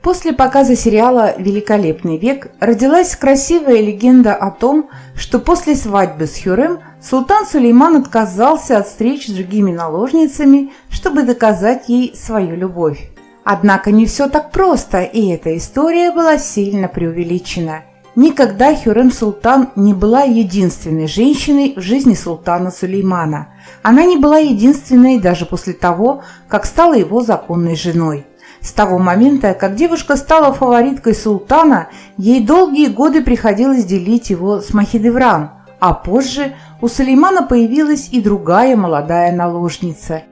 После показа сериала «Великолепный век» родилась красивая легенда о том, что после свадьбы с Хюррем султан Сулейман отказался от встреч с другими наложницами, чтобы доказать ей свою любовь. Однако не все так просто, и эта история была сильно преувеличена. Никогда Хюррем Султан не была единственной женщиной в жизни султана Сулеймана. Она не была единственной даже после того, как стала его законной женой. С того момента, как девушка стала фавориткой султана, ей долгие годы приходилось делить его с Махидевран, а позже у Сулеймана появилась и другая молодая наложница.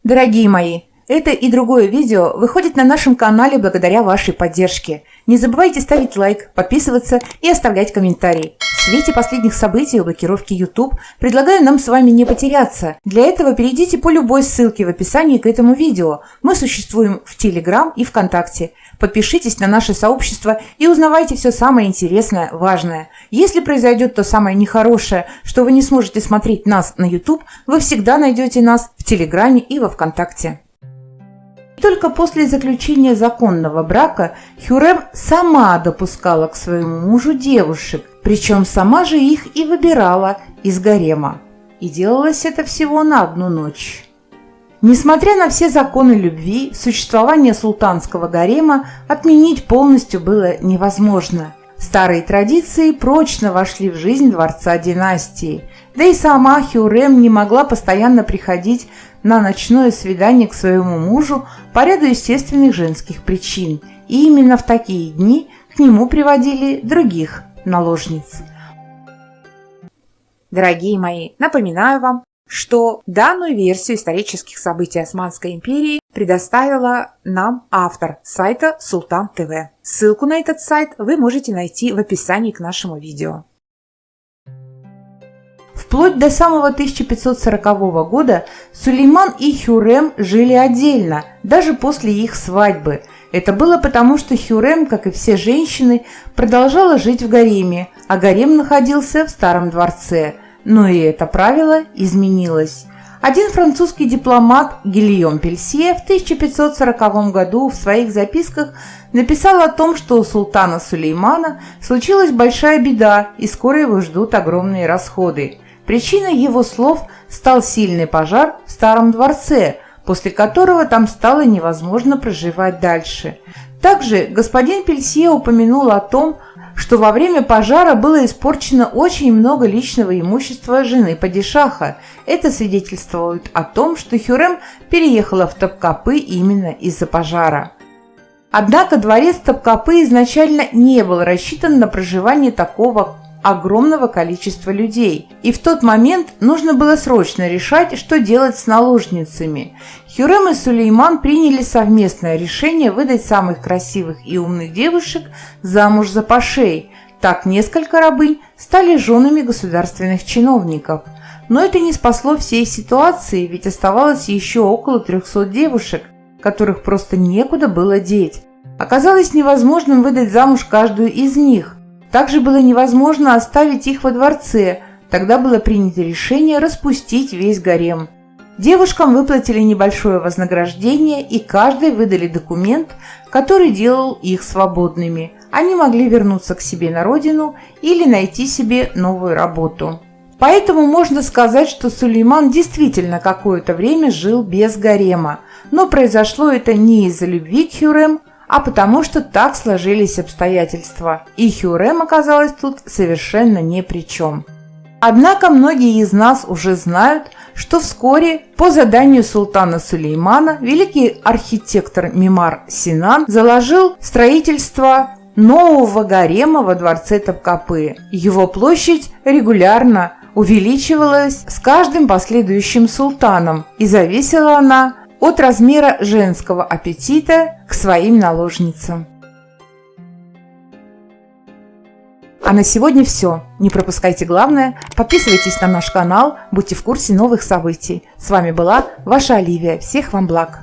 Дорогие мои, это и другое видео выходит на нашем канале благодаря вашей поддержке. Не забывайте ставить лайк, подписываться и оставлять комментарий. В свете последних событий и блокировки YouTube предлагаю нам с вами не потеряться. Для этого перейдите по любой ссылке в описании к этому видео. Мы существуем в Telegram и ВКонтакте. Подпишитесь на наше сообщество и узнавайте все самое интересное, важное. Если произойдет то самое нехорошее, что вы не сможете смотреть нас на YouTube, вы всегда найдете нас в Телеграме и во ВКонтакте. Только после заключения законного брака Хюррем сама допускала к своему мужу девушек, причем сама же их и выбирала из гарема. И делалось это всего на одну ночь. Несмотря на все законы любви, существование султанского гарема отменить полностью было невозможно. Старые традиции прочно вошли в жизнь дворца династии, да и сама Хюррем не могла постоянно приходить на ночное свидание к своему мужу по ряду естественных женских причин, и именно в такие дни к нему приводили других наложниц. Дорогие мои, напоминаю вам, что данную версию исторических событий Османской империи предоставила нам автор сайта Султан ТВ. Ссылку на этот сайт вы можете найти в описании к нашему видео. Вплоть до самого 1540 года Сулейман и Хюррем жили отдельно, даже после их свадьбы. Это было потому, что Хюррем, как и все женщины, продолжала жить в гареме, а гарем находился в старом дворце. Но и это правило изменилось. Один французский дипломат Гильом Пельсье в 1540 году в своих записках написал о том, что у султана Сулеймана случилась большая беда и скоро его ждут огромные расходы. Причиной его слов стал сильный пожар в старом дворце, после которого там стало невозможно проживать дальше. Также господин Пельсье упомянул о том, что во время пожара было испорчено очень много личного имущества жены падишаха. Это свидетельствует о том, что Хюррем переехала в Топкапы именно из-за пожара. Однако дворец Топкапы изначально не был рассчитан на проживание такого огромного количества людей. И в тот момент нужно было срочно решать, что делать с наложницами. Хюррем и Сулейман приняли совместное решение выдать самых красивых и умных девушек замуж за пашей. Так несколько рабынь стали женами государственных чиновников. Но это не спасло всей ситуации, ведь оставалось еще около 300 девушек, которых просто некуда было деть. Оказалось невозможным выдать замуж каждую из них. Также было невозможно оставить их во дворце, тогда было принято решение распустить весь гарем. Девушкам выплатили небольшое вознаграждение и каждой выдали документ, который делал их свободными. Они могли вернуться к себе на родину или найти себе новую работу. Поэтому можно сказать, что Сулейман действительно какое-то время жил без гарема, но произошло это не из-за любви к Хюррем, а потому что так сложились обстоятельства, и Хюррем оказалась тут совершенно ни при чем. Однако многие из нас уже знают, что вскоре по заданию султана Сулеймана великий архитектор Мемар Синан заложил строительство нового гарема во дворце Топкапы. Его площадь регулярно увеличивалась с каждым последующим султаном, и зависела она от размера женского аппетита к своим наложницам. А на сегодня все. Не пропускайте главное, подписывайтесь на наш канал, будьте в курсе новых событий. С вами была ваша Оливия. Всех вам благ!